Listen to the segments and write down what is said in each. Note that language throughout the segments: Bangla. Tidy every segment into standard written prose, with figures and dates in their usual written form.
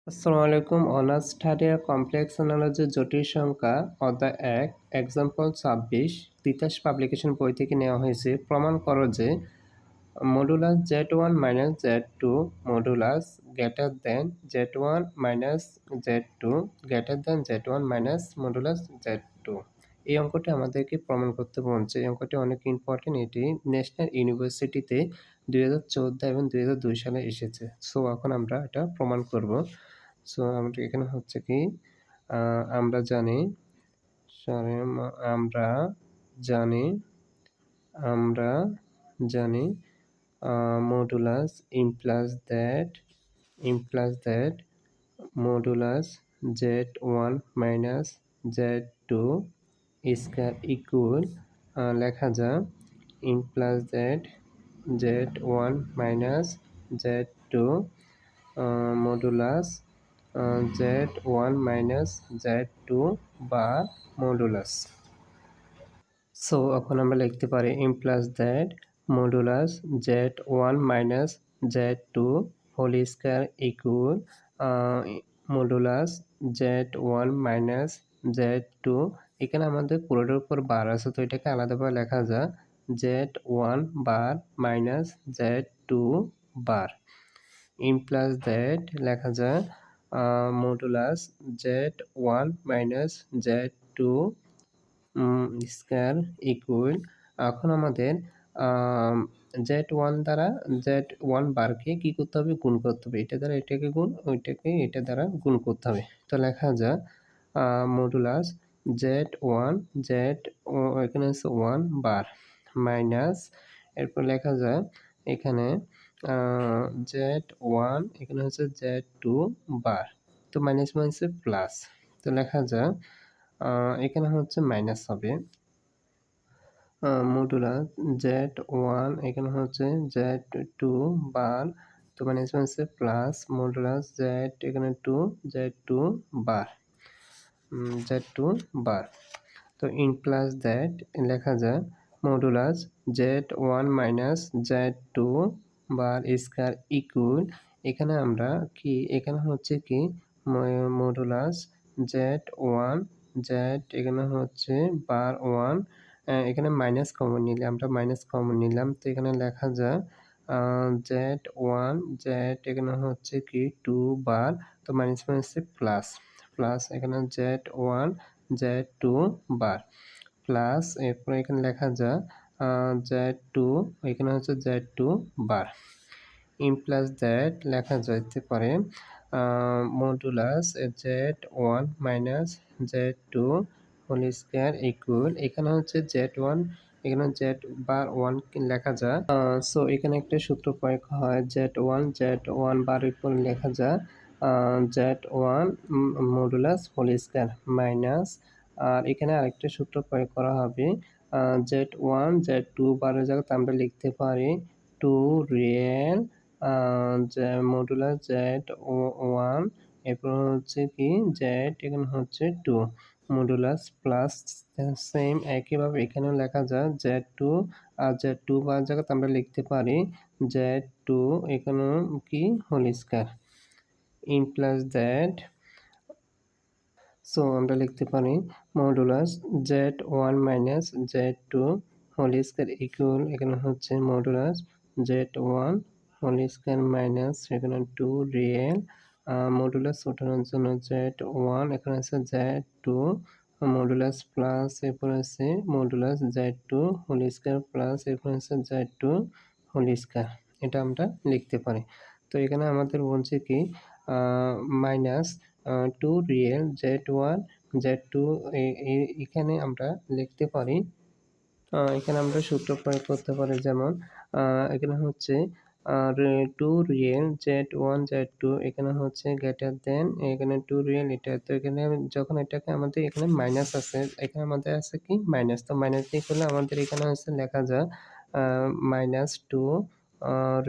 আসসালামু আলাইকুম। Honours third year complex analogy জটিল সংখ্যা অধ্যায় ১ এক্সাম্পল ২৬ তিতাস পাবলিকেশন বই থেকে নেওয়া হয়েছে। প্রমাণ করো যে modulus Z1 minus Z2 modulus greater than Z1 minus Z2 greater than Z1 minus modulus Z2। এই অঙ্কটি আমাদেরকে প্রমাণ করতে বলছে। এই অঙ্কটি অনেক ইম্পর্টেন্ট। এটি ন্যাশনাল ইউনিভার্সিটিতে 2014 এবং 2002 সালে এসেছে। সো এখন আমরা এটা প্রমাণ করব। সো আমরা এখানে হচ্ছে কি আমরা জানি সরি আমরা জানি আমরা জানি modulus implies that modulus Z1 minus Z2 square equal লেখা যায় implies that Z1 minus Z2 modulus Z1 minus Z2 বা মডুলাস। সো এখন আমরা লিখতে পারি implies that modulus Z1 minus Z2 whole square equal modulus Z1 minus Z2। এখানে আমাদের পুরোটার উপর বার আছে, তো এটাকে আলাদাভাবে লেখা যায় Z1 bar minus Z2 bar. implies that লেখা যায় modulus Z1 minus Z2 square equal. এখন আমাদের Z1 দ্বারা Z1 বারকে কি করতে হবে? গুণ করতে হবে। এটা দ্বারা এটাকে গুণ, ওইটাকে এটা দ্বারা গুণ করতে হবে। তো লেখা যায় মডুলাস Z1 এখানে আছে 1 বার মাইনাস, এরপর লেখা যায় এখানে Z1 এখানে হচ্ছে Z2 বার। তো মাইনাস মাইনাসে প্লাস, তো লেখা যায় এখানে হচ্ছে মাইনাস হবে মডুলাস Z1 এখানে হচ্ছে Z2 বার, তো মাইনাস মাইনাসে প্লাস মডুলাস Z এখানে 2 Z2 বার Z2 বার। তো implies that লেখা যায় মডুলাস Z1 মাইনাস Z2 বার স্কয়ার ইকুয়াল। এখানে আমরা কি এখানে হচ্ছে কি মডুলাস Z1 Z এখানে হচ্ছে বার 1, এখানে মাইনাস কমন নিলে আমরা মাইনাস কমন নিলাম, তো এখানে লেখা যায় Z1 Z এখানে হচ্ছে কি 2 বার, তো মাইনাস মাইনাসে প্লাস প্লাস এখানে Z1 Z2 বার প্লাস, এরপর এখানে লেখা যায় Z2 এখানে হচ্ছে Z2 বার। implies that লেখা যেতে পারে modulus Z1 minus Z2 whole square equal. এখানে হচ্ছে Z1 এখানে Z বার 1 লেখা যায়। সো এখানে একটা সূত্র প্রয়োগ হয় Z1 বারের উপর লেখা যায় Z1 modulus whole square minus, আর এখানে আরেকটা সূত্র প্রয়োগ করা হবে Z1 Z2 বারের জায়গাতে আমরা লিখতে পারি 2 রিয়েল মডুলাস Z1, এরপর হচ্ছে কি Z এখানে হচ্ছে 2 মডুলাস প্লাস সেম একইভাবে এখানেও লেখা যায় Z2 আর Z2 বার জায়গাতে আমরা লিখতে পারি Z2 এখানে কি whole square. implies that so আমরা লিখতে পারি modulus Z1 minus Z2 whole square equal, এখানে হচ্ছে modulus Z1 whole square minus এখানে 2 রিয়েল মডুলাস ওঠানোর জন্য Z1 এখানে আছে Z2 মডুলাস প্লাস, এরপর আছে modulus Z2 whole square plus এরপর আছে Z2 হোল স্কয়ার। এটা আমরা লিখতে পারি। তো এখানে আমাদের বলছে কি মাইনাস 2 রিয়েল Z1 Z2 এখানে আমরা লিখতে পারি এখানে আমরা সূত্র প্রয়োগ করতে পারি, যেমন এখানে হচ্ছে 2 রিয়েল Z1 Z2 এখানে হচ্ছে গ্রেটার দেন এখানে 2 রিয়েল এটা, তো এখানে যখন এটাকে আমাদের এখানে মাইনাস আছে, এখানে আমাদের আছে কি মাইনাস, তো মাইনাস দিয়ে করলে আমাদের এখানে হচ্ছে লেখা যায় minus 2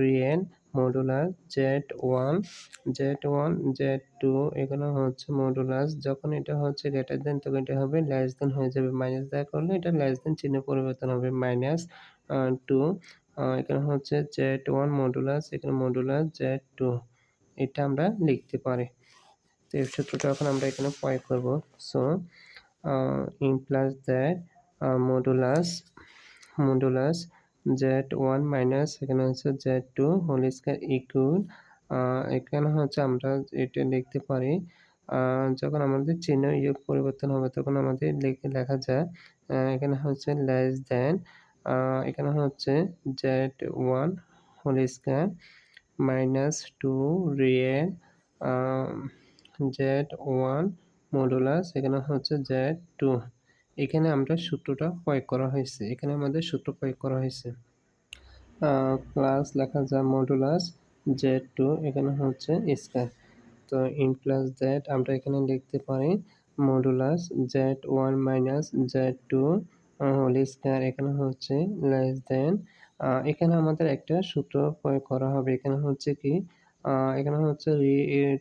real modulus Z1 Z2 এখানে হচ্ছে মডুলাস, যখন এটা হচ্ছে গ্রেটার দেন তখন এটা হবে লেস দেন হয়ে যাবে, মাইনাস দেওয়া করলে এটা লেস দেন চিহ্ন পরিবর্তন হবে মাইনাস 2 এখানে হচ্ছে Z1 মডুলাস এখানে মডুলাস Z2, এটা আমরা লিখতে পারি। তো এই সূত্রটা এখন আমরা এখানে প্রয়োগ করব। So ইমপ্লাস that modulus z1 minus এখানে হচ্ছে z2 হোল স্কয়ার ইকুয়াল এখানে হচ্ছে আমরা এটা লিখতে পারি যখন আমাদের চিহ্ন পরিবর্তন হবে তখন আমাদের লেখা যায় এখানে হচ্ছে লেস দেন এখানে হচ্ছে z1 whole square minus 2 real z1 modulus এখানে হচ্ছে z2। এখানে আমরা সূত্রটা প্রয়োগ করা হয়েছে, এখানে আমাদের সূত্র প্রয়োগ করা হয়েছে। প্লাস লেখা যায় মডুলাস z2 এখানে হচ্ছে স্কয়ার। তো ইন প্লাস দ্যাট আমরা এখানে লিখতে পারি modulus z1 minus z2 whole square এখানে হচ্ছে লেস দেন এখানে আমাদের একটা সূত্র প্রয়োগ করা হবে। এখানে হচ্ছে কি এখানে হচ্ছে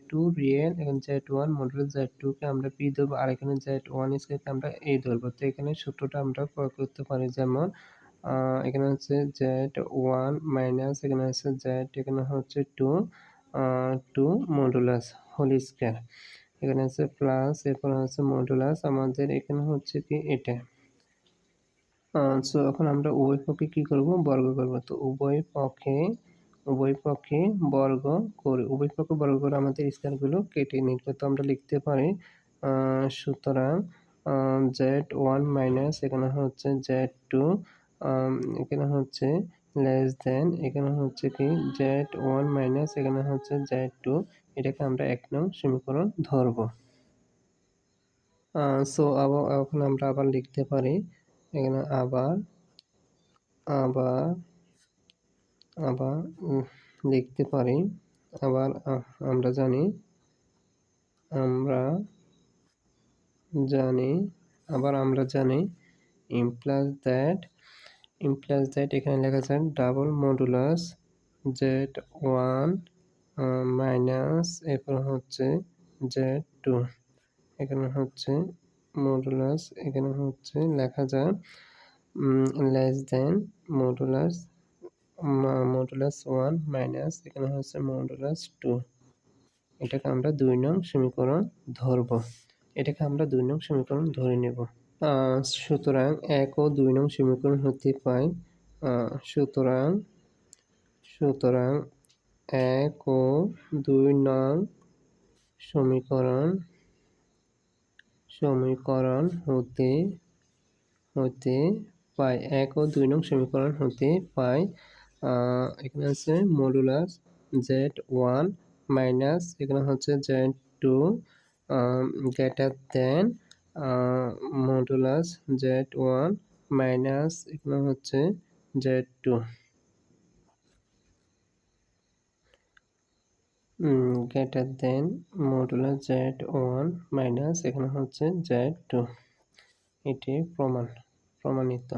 2 রিয়েল এখানে z1 মডুলাস z2 কে আমরা p ধরবো আর এখানে z1 স্কয়ারকে আমরা a ধরবো। তো এখানে সূত্রটা আমরা প্রয়োগ করতে পারি যেমন এখানে হচ্ছে z1 মাইনাস এখানে হচ্ছে z এখানে হচ্ছে 2 মডুলাস হোল স্কয়ার এখানে হচ্ছে প্লাস এরপর হচ্ছে মডুলাস আমাদের এখানে হচ্ছে কি এটা। সো এখন আমরা উভয় পক্ষে কি করব বর্গ করব। তো উভয় পক্ষে বর্গ করে আমাদের স্কয়ারগুলো কেটে নিব। তো আমরা লিখতে পারি সুতরাং z1 মাইনাস এখানে হচ্ছে z2 এখানে হচ্ছে লেস দেন এখানে হচ্ছে কি z1 মাইনাস এখানে হচ্ছে z2 এটাকে আমরা 1 নং সমীকরণ ধরব। সো এখন আমরা আবার লিখতে পারি এখানে আবার লিখতে পারি আবার আমরা জানি ইমপ্লাস দ্যাট এখানে লেখা যায় ডাবল মডুলাস z1 মাইনাস এরপর হচ্ছে z2 এখানে হচ্ছে মডুলাস এখানে হচ্ছে লেখা যায় লেস দেন মডুলাস 1 মাইনাস এখানে হচ্ছে মডুলাস 2 এটাকে আমরা 2 নং সমীকরণ ধরব। এটাকে আমরা 2 নং সমীকরণ ধরে নেব। সুতরাং 1 ও 2 নং সমীকরণ হতে পাই সুতরাং 1 ও 2 নং সমীকরণ হতে পাই 1 ও 2 নং সমীকরণ হতে পাই এখানে আছে মডুলাস z1 মাইনাস এখানে হচ্ছে z2 greater than modulus z1 minus এখানে হচ্ছে z2 greater than modulus z1 minus এখানে হচ্ছে z2 এটি প্রমাণিত।